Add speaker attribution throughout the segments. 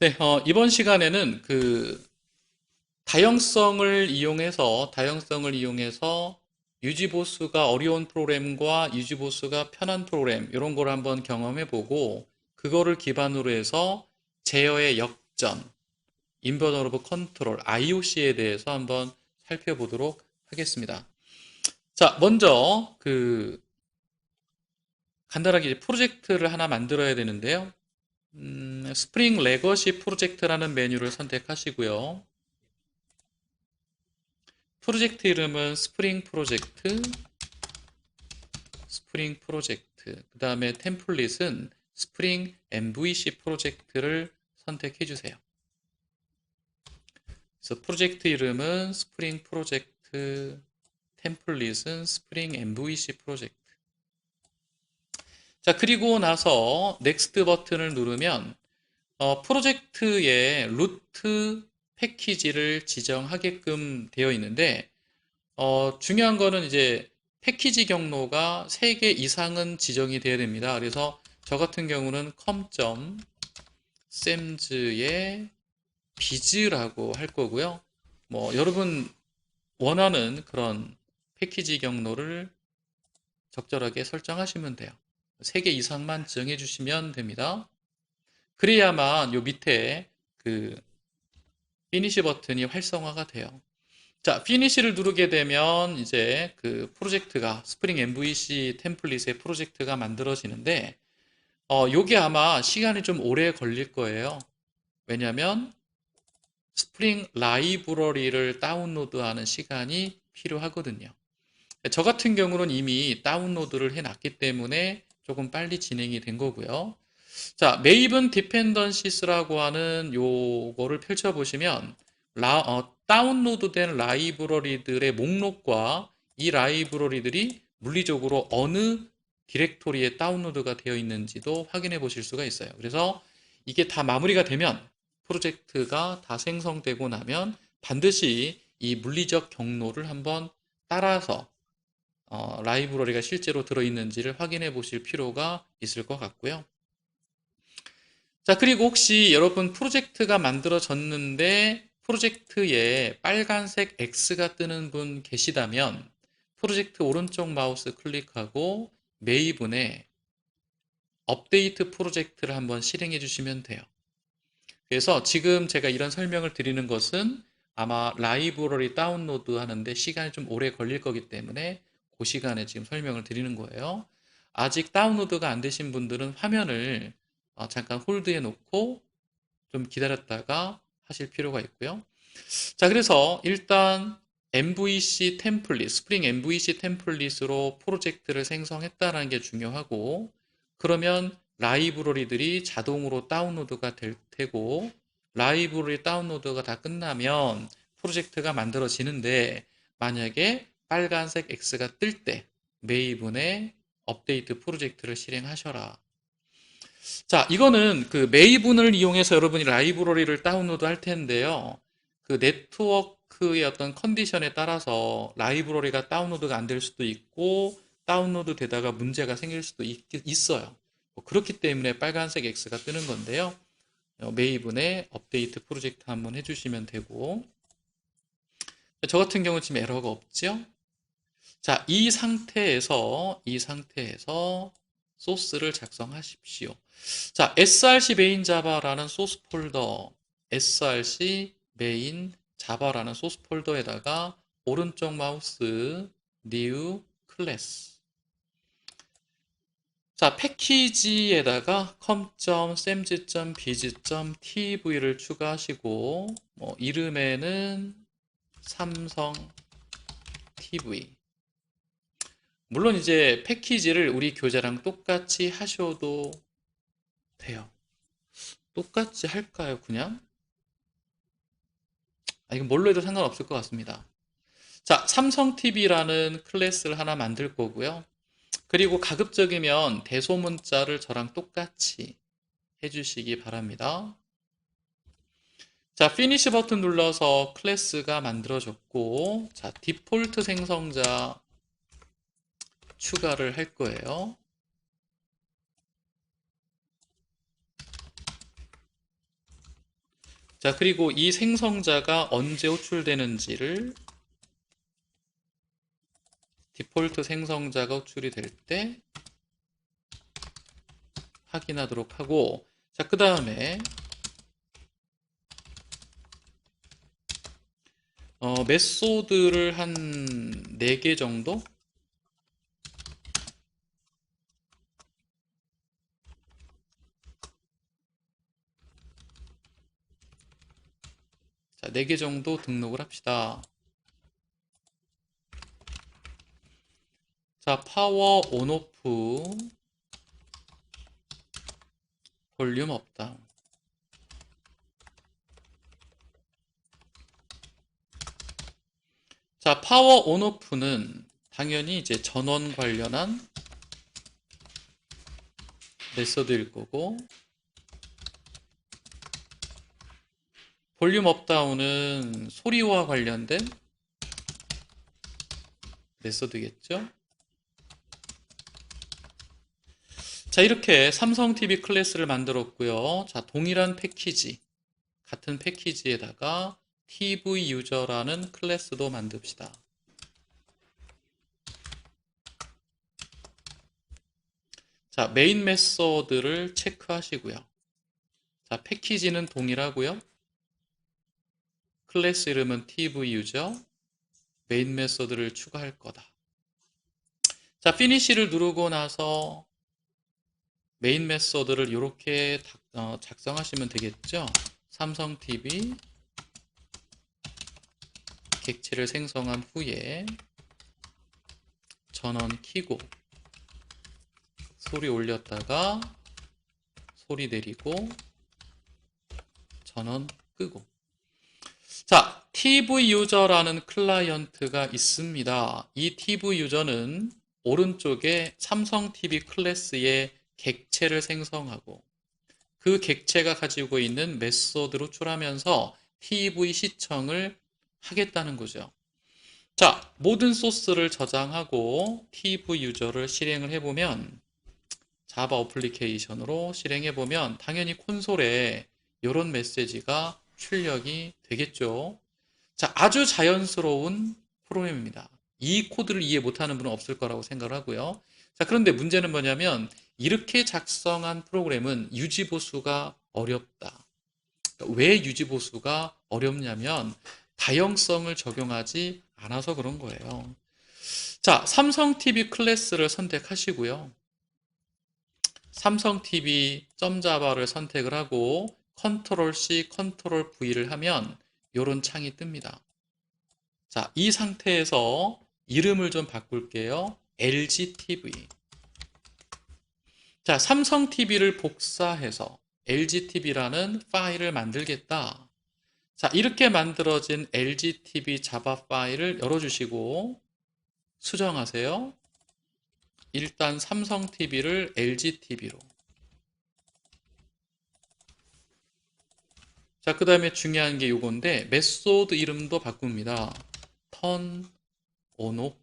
Speaker 1: 네, 이번 시간에는 그 다형성을 이용해서 유지보수가 어려운 프로그램과 유지보수가 편한 프로그램 이런 걸 한번 경험해 보고 그거를 기반으로 해서 제어의 역전, 인버터 오브 컨트롤, IOC에 대해서 한번 살펴보도록 하겠습니다. 자, 먼저 그 간단하게 이제 프로젝트를 하나 만들어야 되는데요. 스프링 레거시 프로젝트라는 메뉴를 선택하시고요. 프로젝트 이름은 스프링 프로젝트, 그 다음에 템플릿은 스프링 MVC 프로젝트를 선택해 주세요. 그래서 프로젝트 이름은 스프링 프로젝트, 템플릿은 스프링 MVC 프로젝트. 자, 그리고 나서 넥스트 버튼을 누르면 프로젝트의 루트 패키지를 지정하게끔 되어 있는데 중요한 거는 이제 패키지 경로가 3개 이상은 지정이 돼야 됩니다. 그래서 저 같은 경우는 com.sams의 biz라고 할 거고요. 뭐 여러분 원하는 그런 패키지 경로를 적절하게 설정하시면 돼요. 3개 이상만 지정해 주시면 됩니다. 그래야만 요 밑에 그 피니시 버튼이 활성화가 돼요. 자, 피니시를 누르게 되면 이제 그 프로젝트가 스프링 MVC 템플릿의 프로젝트가 만들어지는데 요게 아마 시간이 좀 오래 걸릴 거예요. 왜냐면 스프링 라이브러리를 다운로드하는 시간이 필요하거든요. 저 같은 경우는 이미 다운로드를 해놨기 때문에 조금 빨리 진행이 된 거고요. 자, 메이븐 디펜던시스라고 하는 요거를 펼쳐보시면 다운로드된 라이브러리들의 목록과 이 라이브러리들이 물리적으로 어느 디렉토리에 다운로드가 되어 있는지도 확인해 보실 수가 있어요. 그래서 이게 다 마무리가 되면 프로젝트가 다 생성되고 나면 반드시 이 물리적 경로를 한번 따라서 라이브러리가 실제로 들어있는지를 확인해 보실 필요가 있을 것 같고요. 자, 그리고 혹시 여러분 프로젝트가 만들어졌는데 프로젝트에 빨간색 X가 뜨는 분 계시다면 프로젝트 오른쪽 마우스 클릭하고 메이븐에 업데이트 프로젝트를 한번 실행해 주시면 돼요. 그래서 지금 제가 이런 설명을 드리는 것은 아마 라이브러리 다운로드 하는데 시간이 좀 오래 걸릴 거기 때문에 그 시간에 지금 설명을 드리는 거예요. 아직 다운로드가 안 되신 분들은 화면을 잠깐 홀드해 놓고 좀 기다렸다가 하실 필요가 있고요. 자, 그래서 일단 MVC 템플릿, 스프링 MVC 템플릿으로 프로젝트를 생성했다는 게 중요하고, 그러면 라이브러리들이 자동으로 다운로드가 될 테고, 라이브러리 다운로드가 다 끝나면 프로젝트가 만들어지는데, 만약에 빨간색 X가 뜰 때, 메이븐에 업데이트 프로젝트를 실행하셔라. 자, 이거는 그 메이븐을 이용해서 여러분이 라이브러리를 다운로드 할 텐데요. 그 네트워크의 어떤 컨디션에 따라서 라이브러리가 다운로드가 안 될 수도 있고, 다운로드 되다가 문제가 생길 수도 있어요. 뭐 그렇기 때문에 빨간색 X가 뜨는 건데요. 메이븐에 업데이트 프로젝트 한번 해주시면 되고, 저 같은 경우 지금 에러가 없죠? 자, 이 상태에서 소스를 작성하십시오. 자, src 메인 자바라는 소스 폴더, src 메인 자바라는 소스 폴더에다가 오른쪽 마우스 new class. 자, 패키지에다가 com.samz.biz.tv를 추가하시고 이름에는 삼성 TV. 물론 이제 패키지를 우리 교재랑 똑같이 하셔도 돼요. 똑같이 할까요, 그냥? 이건 뭘로 해도 상관없을 것 같습니다. 자, 삼성TV라는 클래스를 하나 만들 거고요. 그리고 가급적이면 대소문자를 저랑 똑같이 해주시기 바랍니다. 자, 피니시 버튼 눌러서 클래스가 만들어졌고, 자, 디폴트 생성자 추가를 할 거예요. 자, 그리고 이 생성자가 언제 호출되는지를 디폴트 생성자가 호출이 될 때 확인하도록 하고, 자, 그 다음에 메소드를 한 4개 정도? 자, 4개 정도 등록을 합시다. 자, 파워 온오프, 볼륨 업다운. 자, 파워 온오프는 당연히 이제 전원 관련한 메소드일 거고, 볼륨 업다운은 소리와 관련된 메소드겠죠. 자, 이렇게 삼성 TV 클래스를 만들었고요. 자, 동일한 패키지, 같은 패키지에다가 TV 유저라는 클래스도 만듭시다. 자, 메인 메소드를 체크하시고요. 자, 패키지는 동일하고요. 클래스 이름은 TV 유저, 메인 메소드를 추가할 거다. 자, 피니시를 누르고 나서 메인 메소드를 이렇게 작성하시면 되겠죠. 삼성 TV 객체를 생성한 후에 전원 켜고 소리 올렸다가 소리 내리고 전원 끄고. 자, TV 유저라는 클라이언트가 있습니다. 이 TV 유저는 오른쪽에 삼성 TV 클래스의 객체를 생성하고 그 객체가 가지고 있는 메소드로 호출하면서 TV 시청을 하겠다는 거죠. 자, 모든 소스를 저장하고 TV 유저를 실행을 해보면, 자바 어플리케이션으로 실행해보면 당연히 콘솔에 이런 메시지가 출력이 되겠죠. 자, 아주 자연스러운 프로그램입니다. 이 코드를 이해 못하는 분은 없을 거라고 생각을 하고요. 자, 그런데 문제는 뭐냐면 이렇게 작성한 프로그램은 유지보수가 어렵다. 왜 유지보수가 어렵냐면 다형성을 적용하지 않아서 그런 거예요. 자, 삼성 TV 클래스를 선택하시고요. 삼성 TV .java를 선택을 하고 컨트롤 C, 컨트롤 V를 하면 이런 창이 뜹니다. 자, 이 상태에서 이름을 좀 바꿀게요. LG TV. 자, 삼성 TV를 복사해서 LG TV라는 파일을 만들겠다. 자, 이렇게 만들어진 LG TV 자바 파일을 열어주시고 수정하세요. 일단 삼성 TV를 LG TV로. 자, 그 다음에 중요한 게 요건데 메소드 이름도 바꿉니다. turn on off,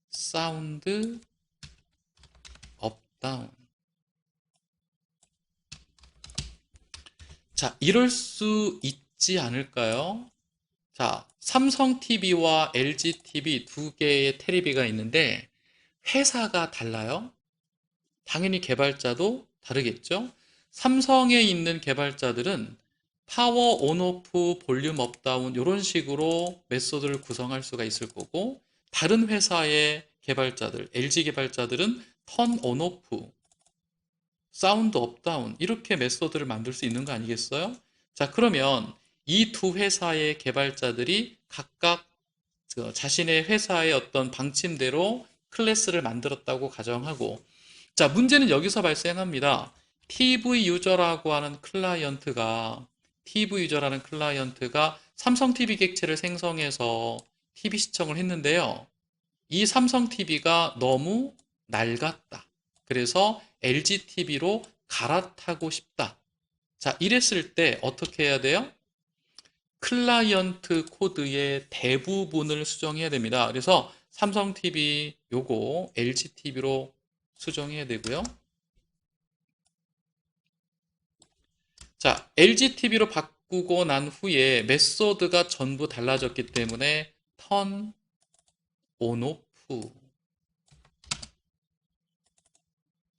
Speaker 1: 사운드 업 다운. 자, 이럴 수 있지 않을까요? 자, 삼성 TV와 LG TV 두 개의 테레비가 있는데 회사가 달라요. 당연히 개발자도 다르겠죠. 삼성에 있는 개발자들은 파워 온오프, 볼륨 업다운 이런 식으로 메소드를 구성할 수가 있을 거고, 다른 회사의 개발자들, LG 개발자들은 턴 온오프, 사운드 업다운 이렇게 메소드를 만들 수 있는 거 아니겠어요? 자, 그러면 이 두 회사의 개발자들이 각각 자신의 회사의 어떤 방침대로 클래스를 만들었다고 가정하고, 자, 문제는 여기서 발생합니다. TV 유저라고 하는 클라이언트가 삼성 TV 객체를 생성해서 TV 시청을 했는데요. 이 삼성 TV가 너무 낡았다. 그래서 LG TV로 갈아타고 싶다. 자, 이랬을 때 어떻게 해야 돼요? 클라이언트 코드의 대부분을 수정해야 됩니다. 그래서 삼성 TV 요거 LG TV로 수정해야 되고요. 자, LGTV로 바꾸고 난 후에 메소드가 전부 달라졌기 때문에 턴, 온, 오프,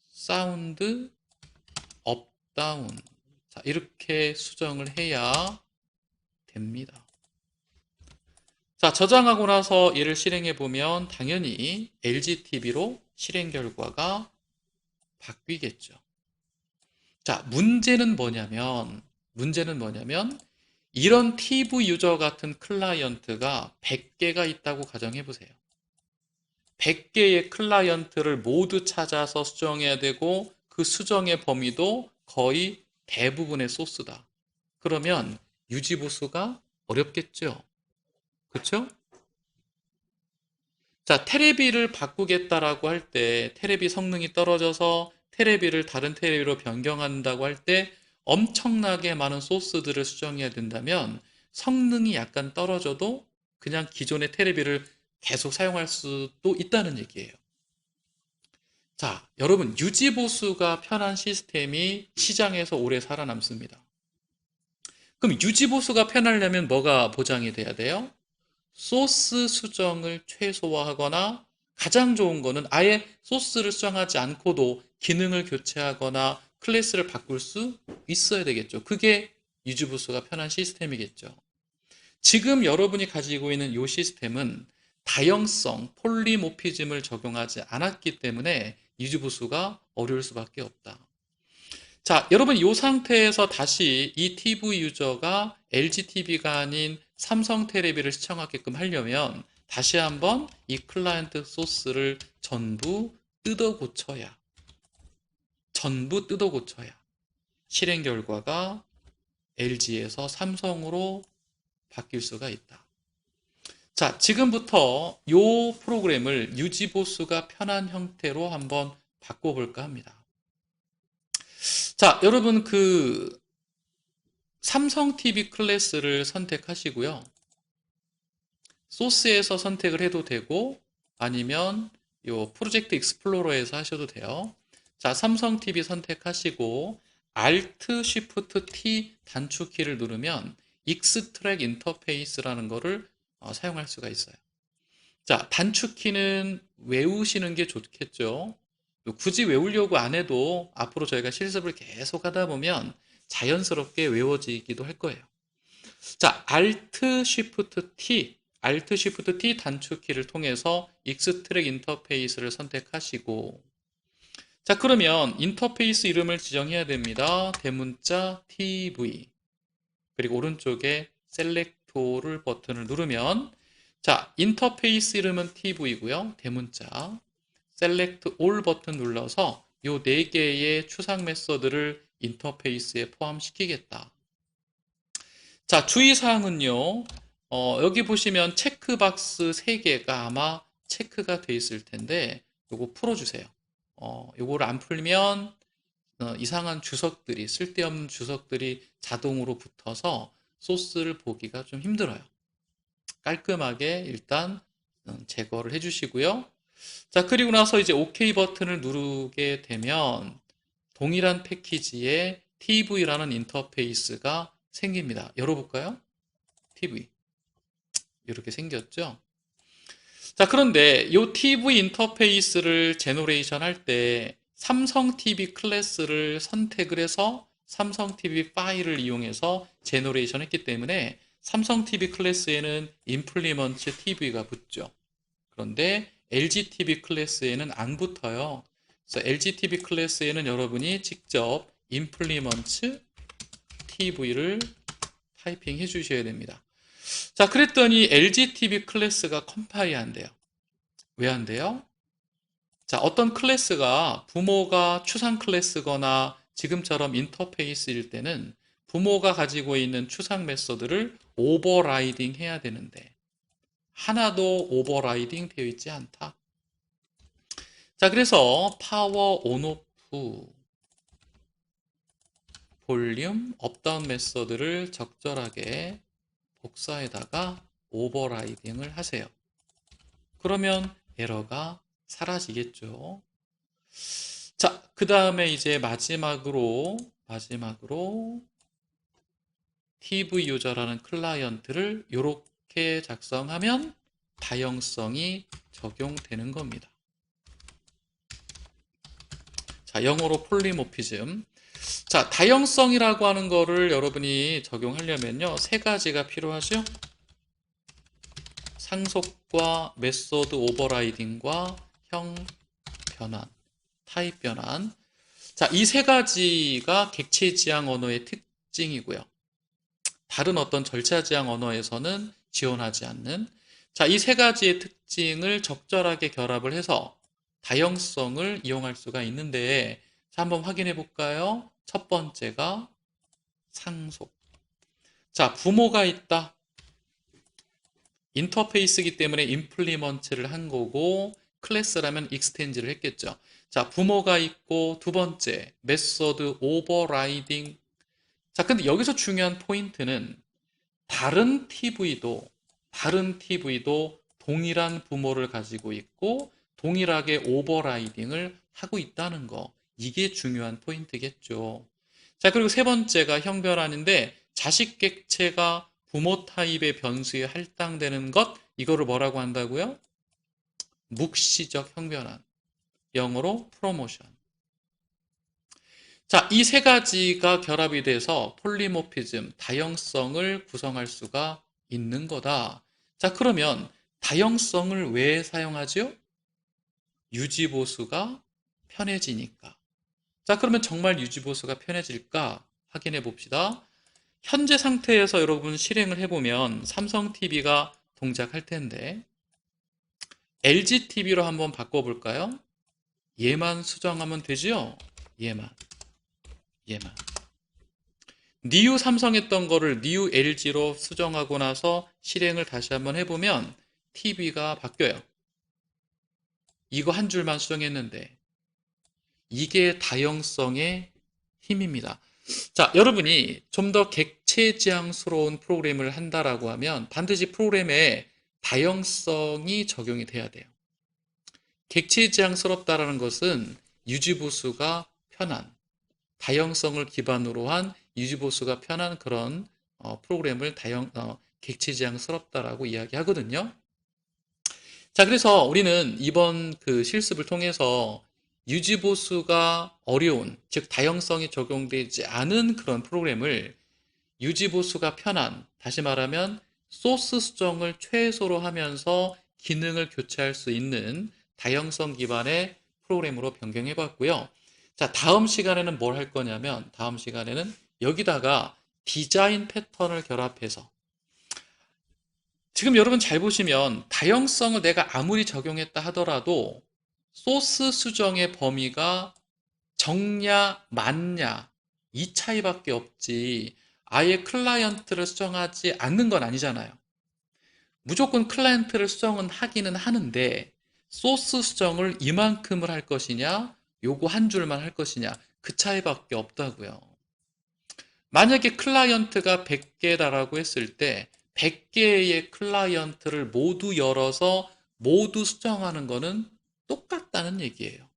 Speaker 1: 사운드, 업, 다운. 자, 이렇게 수정을 해야 됩니다. 자, 저장하고 나서 얘를 실행해 보면 당연히 LGTV로 실행 결과가 바뀌겠죠. 자, 문제는 뭐냐면 이런 TV 유저 같은 클라이언트가 100개가 있다고 가정해 보세요. 100개의 클라이언트를 모두 찾아서 수정해야 되고 그 수정의 범위도 거의 대부분의 소스다. 그러면 유지 보수가 어렵겠죠. 그렇죠? 자, 테레비를 바꾸겠다라고 할 때 테레비 성능이 떨어져서 테레비를 다른 테레비로 변경한다고 할 때 엄청나게 많은 소스들을 수정해야 된다면 성능이 약간 떨어져도 그냥 기존의 테레비를 계속 사용할 수도 있다는 얘기예요. 자, 여러분 유지보수가 편한 시스템이 시장에서 오래 살아남습니다. 그럼 유지보수가 편하려면 뭐가 보장이 돼야 돼요? 소스 수정을 최소화하거나 가장 좋은 거는 아예 소스를 수정하지 않고도 기능을 교체하거나 클래스를 바꿀 수 있어야 되겠죠. 그게 유지보수가 편한 시스템이겠죠. 지금 여러분이 가지고 있는 이 시스템은 다형성, 폴리모피즘을 적용하지 않았기 때문에 유지보수가 어려울 수밖에 없다. 자, 여러분 이 상태에서 다시 이 TV 유저가 LG TV가 아닌 삼성 테레비를 시청하게끔 하려면 다시 한번 이 클라이언트 소스를 전부 뜯어 고쳐야 실행 결과가 LG에서 삼성으로 바뀔 수가 있다. 자, 지금부터 이 프로그램을 유지보수가 편한 형태로 한번 바꿔볼까 합니다. 자, 여러분 삼성 TV 클래스를 선택하시고요. 소스에서 선택을 해도 되고 아니면 요 프로젝트 익스플로러에서 하셔도 돼요. 자, 삼성 TV 선택하시고 Alt Shift T 단축키를 누르면 익스트랙 인터페이스라는 거를 사용할 수가 있어요. 자, 단축키는 외우시는 게 좋겠죠. 굳이 외우려고 안 해도 앞으로 저희가 실습을 계속 하다 보면 자연스럽게 외워지기도 할 거예요. 자, Alt Shift T 단축키를 통해서 익스트랙 인터페이스를 선택하시고 자, 그러면 인터페이스 이름을 지정해야 됩니다. 대문자 TV 그리고 오른쪽에 셀렉토를 버튼을 누르면 자, 인터페이스 이름은 TV고요. 대문자 셀렉트 올 버튼 눌러서 이 4개의 추상 메서드를 인터페이스에 포함시키겠다. 자, 주의사항은요. 여기 보시면 체크박스 3개가 아마 체크가 돼 있을 텐데 요거 풀어주세요. 요거를 안 풀면 이상한 주석들이 쓸데없는 주석들이 자동으로 붙어서 소스를 보기가 좀 힘들어요. 깔끔하게 일단 제거를 해주시고요. 자, 그리고 나서 이제 OK 버튼을 누르게 되면 동일한 패키지에 TV라는 인터페이스가 생깁니다. 열어볼까요? TV. 이렇게 생겼죠? 자, 그런데 이 TV 인터페이스를 제너레이션 할 때 삼성 TV 클래스를 선택을 해서 삼성 TV 파일을 이용해서 제너레이션 했기 때문에 삼성 TV 클래스에는 임플리먼트 TV가 붙죠. 그런데 LG TV 클래스에는 안 붙어요. 그래서 LG TV 클래스에는 여러분이 직접 임플리먼트 TV를 타이핑 해주셔야 됩니다. 자, 그랬더니 LG TV 클래스가 컴파일이 안 돼요. 왜 안 돼요? 자, 어떤 클래스가 부모가 추상 클래스거나 지금처럼 인터페이스일 때는 부모가 가지고 있는 추상 메서드를 오버라이딩 해야 되는데 하나도 오버라이딩 되어 있지 않다. 자, 그래서 파워 온오프 볼륨 업다운 메서드를 적절하게 복사에다가 오버라이딩을 하세요. 그러면 에러가 사라지겠죠. 자, 그 다음에 이제 마지막으로 TV 유저라는 클라이언트를 이렇게 작성하면 다형성이 적용되는 겁니다. 자, 영어로 폴리모피즘. 자, 다형성이라고 하는 거를 여러분이 적용하려면요, 세 가지가 필요하죠. 상속과 메소드 오버라이딩과 형 변환, 타입 변환. 자, 이 세 가지가 객체 지향 언어의 특징이고요. 다른 어떤 절차 지향 언어에서는 지원하지 않는. 자, 이 세 가지의 특징을 적절하게 결합을 해서 다형성을 이용할 수가 있는데, 자, 한번 확인해 볼까요? 첫 번째가 상속. 자, 부모가 있다. 인터페이스이기 때문에 임플리먼트를 한 거고, 클래스라면 익스텐지를 했겠죠. 자, 부모가 있고, 두 번째, 메소드 오버라이딩. 자, 근데 여기서 중요한 포인트는 다른 TV도 동일한 부모를 가지고 있고, 동일하게 오버라이딩을 하고 있다는 거. 이게 중요한 포인트겠죠. 자, 그리고 세 번째가 형변환인데, 자식 객체가 부모 타입의 변수에 할당되는 것, 이거를 뭐라고 한다고요? 묵시적 형변환. 영어로 프로모션. 자, 이 세 가지가 결합이 돼서 폴리모피즘, 다형성을 구성할 수가 있는 거다. 자, 그러면 다형성을 왜 사용하죠? 유지보수가 편해지니까. 자, 그러면 정말 유지보수가 편해질까? 확인해 봅시다. 현재 상태에서 여러분 실행을 해보면 삼성TV가 동작할 텐데, LGTV로 한번 바꿔볼까요? 얘만 수정하면 되죠? 얘만. 니우 삼성 했던 거를 니우 LG로 수정하고 나서 실행을 다시 한번 해보면 TV가 바뀌어요. 이거 한 줄만 수정했는데, 이게 다형성의 힘입니다. 자, 여러분이 좀 더 객체지향스러운 프로그램을 한다라고 하면 반드시 프로그램에 다형성이 적용이 돼야 돼요. 객체지향스럽다라는 것은 유지보수가 편한, 다형성을 기반으로 한 유지보수가 편한 그런 프로그램을 객체지향스럽다라고 이야기하거든요. 자, 그래서 우리는 이번 그 실습을 통해서 유지보수가 어려운, 즉 다형성이 적용되지 않은 그런 프로그램을 유지보수가 편한, 다시 말하면 소스 수정을 최소로 하면서 기능을 교체할 수 있는 다형성 기반의 프로그램으로 변경해 봤고요. 자, 다음 시간에는 뭘 할 거냐면, 다음 시간에는 여기다가 디자인 패턴을 결합해서, 지금 여러분 잘 보시면 다형성을 내가 아무리 적용했다 하더라도 소스 수정의 범위가 정냐, 맞냐, 이 차이밖에 없지, 아예 클라이언트를 수정하지 않는 건 아니잖아요. 무조건 클라이언트를 수정은 하기는 하는데, 소스 수정을 이만큼을 할 것이냐, 요거 한 줄만 할 것이냐, 그 차이밖에 없다고요. 만약에 클라이언트가 100개다라고 했을 때 100개의 클라이언트를 모두 열어서 모두 수정하는 거는 똑같다는 얘기예요.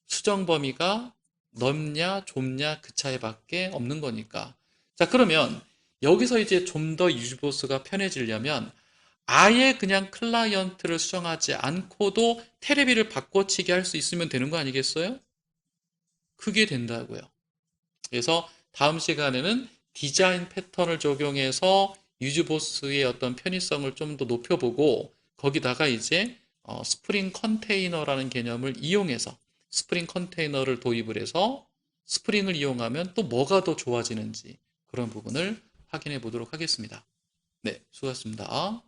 Speaker 1: 수정 범위가 넓냐 좁냐 그 차이밖에 없는 거니까. 자, 그러면 여기서 이제 좀 더 유지보수가 편해지려면 아예 그냥 클라이언트를 수정하지 않고도 테레비를 바꿔치기 할 수 있으면 되는 거 아니겠어요? 그게 된다고요. 그래서 다음 시간에는 디자인 패턴을 적용해서 유지보수의 어떤 편의성을 좀 더 높여보고, 거기다가 이제 스프링 컨테이너라는 개념을 이용해서 스프링 컨테이너를 도입을 해서 스프링을 이용하면 또 뭐가 더 좋아지는지 그런 부분을 확인해 보도록 하겠습니다. 네, 수고하셨습니다.